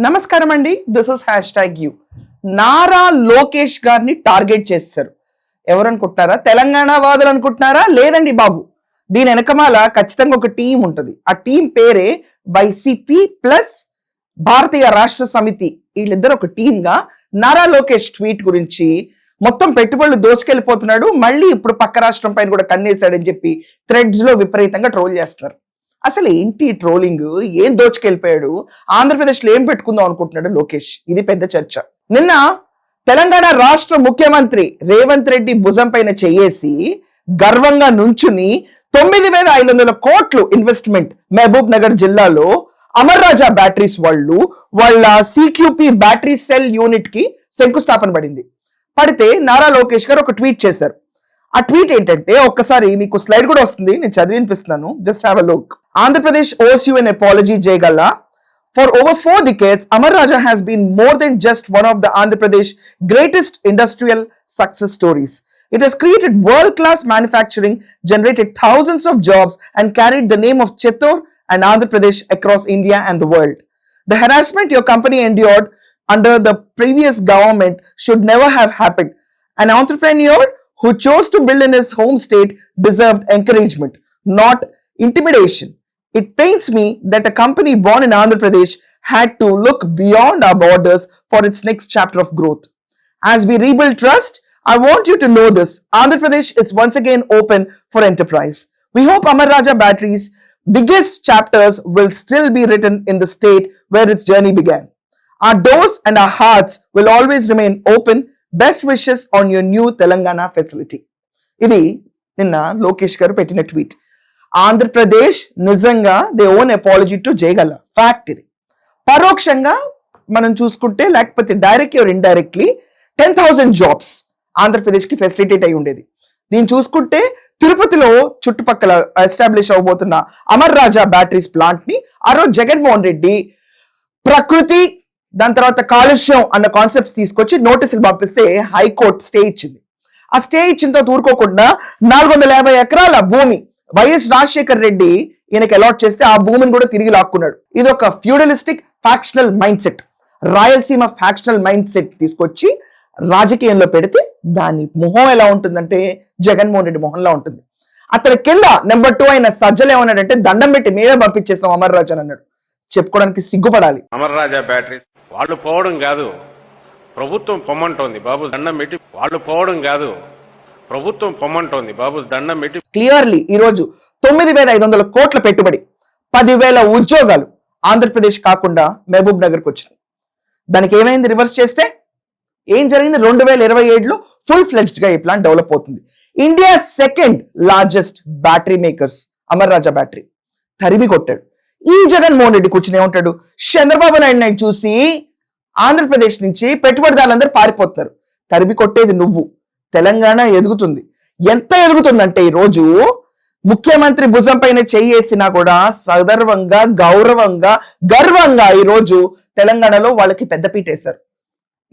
నమస్కారం అండి. This is #you. Nara Lokesh గారిని టార్గెట్ చేశారు. ఎవరు అనుకుంటున్నారా? తెలంగాణ వాదులు అనుకుంటున్నారా? లేదండి బాబు. దీని వెనకమాల ఖచ్చితంగా ఒక టీం ఉంటుంది. ఆ టీం పేరే వైసీపీ ప్లస్ భారతీయ రాష్ట్ర సమితి. వీళ్ళిద్దరు ఒక టీమ్ గా నారా లోకేష్ ట్వీట్ గురించి మొత్తం పెట్టుబడులు దోచుకెళ్ళిపోతున్నాడు, మళ్ళీ ఇప్పుడు పక్క రాష్ట్రం పైన కూడా కన్నేశాడని చెప్పి థ్రెడ్స్ లో విపరీతంగా ట్రోల్ చేస్తున్నారు. అసలు ఏంటి ట్రోలింగ్? ఏం దోచుకెళ్ళిపోయాడు? ఆంధ్రప్రదేశ్లో ఏం పెట్టుకుందాం అనుకుంటున్నాడు లోకేష్? ఇది పెద్ద చర్చ. నిన్న తెలంగాణ రాష్ట్ర ముఖ్యమంత్రి రేవంత్ రెడ్డి భుజం పైన చెయ్యేసి గర్వంగా నుంచుని 9,500 కోట్లు ఇన్వెస్ట్మెంట్ మహబూబ్ నగర్ జిల్లాలో అమర్ రాజా బ్యాటరీస్ వాళ్ళ CQP బ్యాటరీ సెల్ యూనిట్ కి శంకుస్థాపన పడితే నారా లోకేష్ గారు ఒక ట్వీట్ చేశారు. ఆ ట్వీట్ ఏంటంటే, ఒక్కసారి మీకు స్లైడ్ కూడా వస్తుంది, నేను చదివి వినిపిస్తున్నాను. Just have a look. Andhra Pradesh owes you an apology, Jayagalla. For over 4 decades, Amar Raja has been more than just one of the Andhra Pradesh greatest industrial success stories. It has created world-class manufacturing, generated thousands of jobs, and carried the name of Chittor and Andhra Pradesh across India and the world. The harassment your company endured under the previous government should never have happened. An entrepreneur who chose to build in his home state deserved encouragement, not intimidation. It pains me that a company born in Andhra Pradesh had to look beyond our borders for its next chapter of growth. As we rebuild trust, I want you to know this. Andhra Pradesh is once again open for enterprise. We hope Amar Raja Battery's biggest chapters will still be written in the state where its journey began. Our doors and our hearts will always remain open. Best wishes on your new Telangana facility. ఇది నిన్న లోకేష్ గారు పెట్టిన tweet. Andhra Pradesh నిజంగా they own apology to జయగల fact. ఇది పరోక్షంగా మనం చూసుకుంటే, లేకపోతే డైరెక్ట్లీ ఆర్ ఇండైరెక్ట్లీ 10,000 జాబ్స్ ఆంధ్రప్రదేశ్కి ఫెసిలిటేట్ అయి ఉండేది. దీన్ని చూసుకుంటే తిరుపతిలో చుట్టుపక్కల ఎస్టాబ్లిష్ అవబోతున్న అమర్ రాజా బ్యాటరీస్ ప్లాంట్ ని ఆ రోజు జగన్మోహన్ రెడ్డి ప్రకృతి, దాని తర్వాత కాలుష్యం అన్న కాన్సెప్ట్స్ తీసుకొచ్చి నోటీసులు పంపిస్తే హైకోర్టు స్టే ఇచ్చింది. ఆ స్టే ఇచ్చిన తర్వాత ఊరుకోకుండా 450 ఎకరాల భూమి వైఎస్ రాజశేఖర్ రెడ్డి ఈయనకి అలాట్ చేస్తే ఆ భూమిని కూడా తిరిగి లాక్కున్నాడు. ఇది ఒక feudalistic factional mind set, Rayalaseema factional mind set తీసుకొచ్చి రాజకీయంలో పెడితే దాని మొహం ఎలా ఉంటుందంటే జగన్మోహన్ రెడ్డి మొహంలా ఉంటుంది. అతని కింద నెంబర్ 2 అయిన సజ్జలు ఏమన్నాడంటే, దండం పెట్టి మేమే పంపించేస్తాం అమర్ రాజా అన్నాడు. చెప్పుకోవడానికి సిగ్గుపడాలి. అమర్ రాజా బ్యాటరీస్ వాళ్ళు పోవడం కాదు, ప్రభుత్వం పొమ్మంటోంది బాబు దండం పెట్టి. వాళ్ళు పోవడం కాదు, ప్రభుత్వం పొమ్మంటోంది బాబు దండం పెట్టి. క్లియర్లీ ఈరోజు 9,500 కోట్ల పెట్టుబడి, 10,000 ఉద్యోగాలు ఆంధ్రప్రదేశ్ కాకుండా మహబూబ్ నగర్కి వచ్చినాయి. దానికి ఏమైంది? రివర్స్ చేస్తే ఏం జరిగింది? 2027లో ఫుల్ ఫ్లెడ్జ్డ్ గా ఈ ప్లాంట్ డెవలప్ అవుతుంది. India second largest battery makers Amar Raja battery తరిమి కొట్టాడు. ఈ జగన్మోహన్ రెడ్డి కూర్చుని ఏమంటాడు? చంద్రబాబు నాయుడు చూసి ఆంధ్రప్రదేశ్ నుంచి పెట్టుబడిదారులందరూ పారిపోతున్నారు, తరిమి కొట్టేది నువ్వు. తెలంగాణ ఎదుగుతుంది. ఎంత ఎదుగుతుందంటే ఈరోజు ముఖ్యమంత్రి భుజం పైన చెయ్యేసినా కూడా సగర్వంగా, గౌరవంగా, గర్వంగా ఈరోజు తెలంగాణలో వాళ్ళకి పెద్దపీట వేశారు.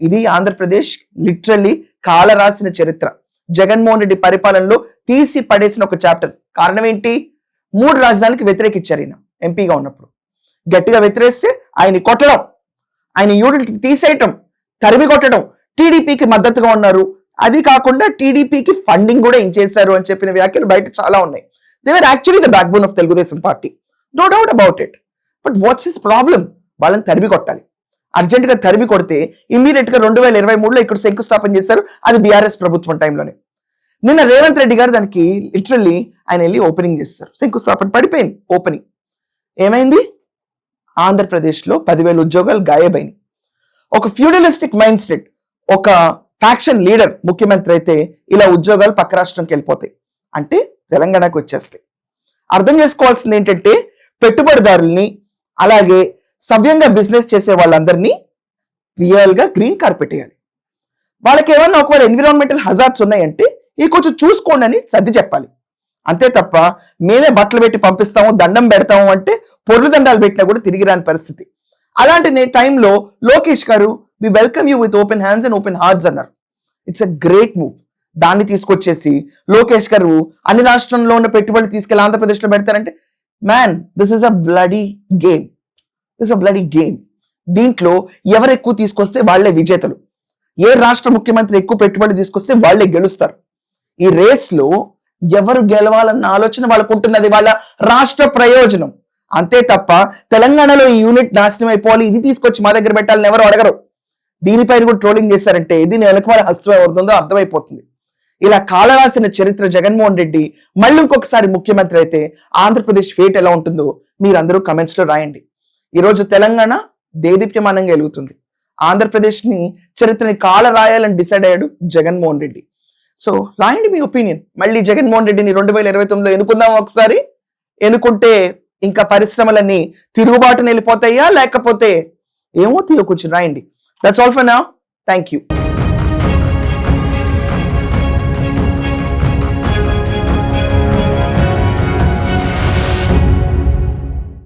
ఇది ఆంధ్రప్రదేశ్ లిటరల్లీ కాల రాసిన చరిత్ర. జగన్మోహన్ రెడ్డి పరిపాలనలో తీసి పడేసిన ఒక చాప్టర్. కారణం ఏంటి? 3 రాజధానులకి వ్యతిరేకించారు ఈయన ఎంపీగా ఉన్నప్పుడు. గట్టిగా వ్యతిరేస్తే ఆయన కొట్టడం, ఆయన యూనిట్ తీసేయటం, తరిమి కొట్టడం, టీడీపీకి మద్దతుగా ఉన్నారు. అది కాకుండా టీడీపీకి ఫండింగ్ కూడా ఇచ్చేశారు అని చెప్పిన వ్యాఖ్యలు బయట చాలా ఉన్నాయి. They were actually the backbone of Telugu Desam party, no doubt about it. But what's his problem? వాళ్ళని తరిమి కొట్టాలి. అర్జెంట్ గా తరిమి కొడితే ఇమ్మీడియట్ గా 2023లో ఇక్కడ శంకుస్థాపన చేశారు. అది బీఆర్ఎస్ ప్రభుత్వం టైంలోనే. నిన్న రేవంత్ రెడ్డి గారు దానికి లిటరల్లీ ఆయన వెళ్ళి ఓపెనింగ్ చేస్తారు. శంకుస్థాపన పడిపోయింది ఓపెనింగ్. ఏమైంది? ఆంధ్రప్రదేశ్లో 10,000 ఉద్యోగాలు గాయబైనాయి. ఒక ఫ్యూడలిస్టిక్ మైండ్ సెట్, ఒక ఫ్యాక్షన్ లీడర్ ముఖ్యమంత్రి అయితే ఇలా ఉద్యోగాలు పక్క రాష్ట్రంకి వెళ్ళిపోతాయి అంటే తెలంగాణకు వచ్చేస్తాయి. అర్థం చేసుకోవాల్సింది ఏంటంటే, పెట్టుబడిదారుల్ని అలాగే సవ్యంగా బిజినెస్ చేసే వాళ్ళందరినీ రియల్ గా గ్రీన్ కార్పెట్ వేయాలి. వాళ్ళకి ఏమన్నా ఒకవేళ ఎన్విరాన్మెంటల్ హజార్డ్స్ ఉన్నాయంటే ఈ కొంచెం చూసుకోండి అని సర్ది చెప్పాలి. అంతే తప్ప మేమే బట్టలు పెట్టి పంపిస్తాము, దండం పెడతాము అంటే పొర్లు దండాలు పెట్టినా కూడా తిరిగి రాని పరిస్థితి. అలాంటి టైంలో లోకేష్ గారు we welcome you with open hands and open hearts అన్నారు. It's a great move. దాన్ని తీసుకొచ్చేసి లోకేష్ గారు అన్ని రాష్ట్రంలో ఉన్న పెట్టుబడులు తీసుకెళ్లి ఆంధ్రప్రదేశ్లో పెడతారంటే, man, this is a bloody game. దీంట్లో ఎవరు ఎక్కువ తీసుకొస్తే వాళ్లే విజేతలు, ఏ రాష్ట్ర ముఖ్యమంత్రి ఎక్కువ పెట్టుబడి తీసుకొస్తే వాళ్లే గెలుస్తారు. ఈ రేస్ లో ఎవరు గెలవాలన్న ఆలోచన వాళ్ళకు ఉంటుంది, అది వాళ్ళ రాష్ట్ర ప్రయోజనం అంతే తప్ప తెలంగాణలో ఈ యూనిట్ నాశనం అయిపోవాలి, ఇది తీసుకొచ్చి మా దగ్గర పెట్టాలని ఎవరు అడగరు. దీనిపైన కూడా ట్రోలింగ్ చేశారంటే దీని వెనకమాల హస్తం ఎవరుందో అర్థమైపోతుంది. ఇలా కాలరాసిన చరిత్ర జగన్మోహన్ రెడ్డి మళ్ళీ ఇంకొకసారి ముఖ్యమంత్రి అయితే ఆంధ్రప్రదేశ్ ఫేట్ ఎలా ఉంటుందో మీరందరూ కమెంట్స్ లో రాయండి. ఈరోజు తెలంగాణ దేదీప్యమానంగా వెలుగుతుంది, ఆంధ్రప్రదేశ్ ని చరిత్రని కాల రాయాలని డిసైడ్ అయ్యాడు జగన్మోహన్ రెడ్డి. సో రాయండి మీ ఒపీనియన్. మళ్ళీ జగన్మోహన్ రెడ్డిని 2029లో ఎన్నుకుందాం ఒకసారి. ఎన్నుకుంటే ఇంకా పరిశ్రమలన్నీ తిరుగుబాటుని వెళ్ళిపోతాయా లేకపోతే ఏమో కొంచెం రాయండి. That's all for now. Thank you.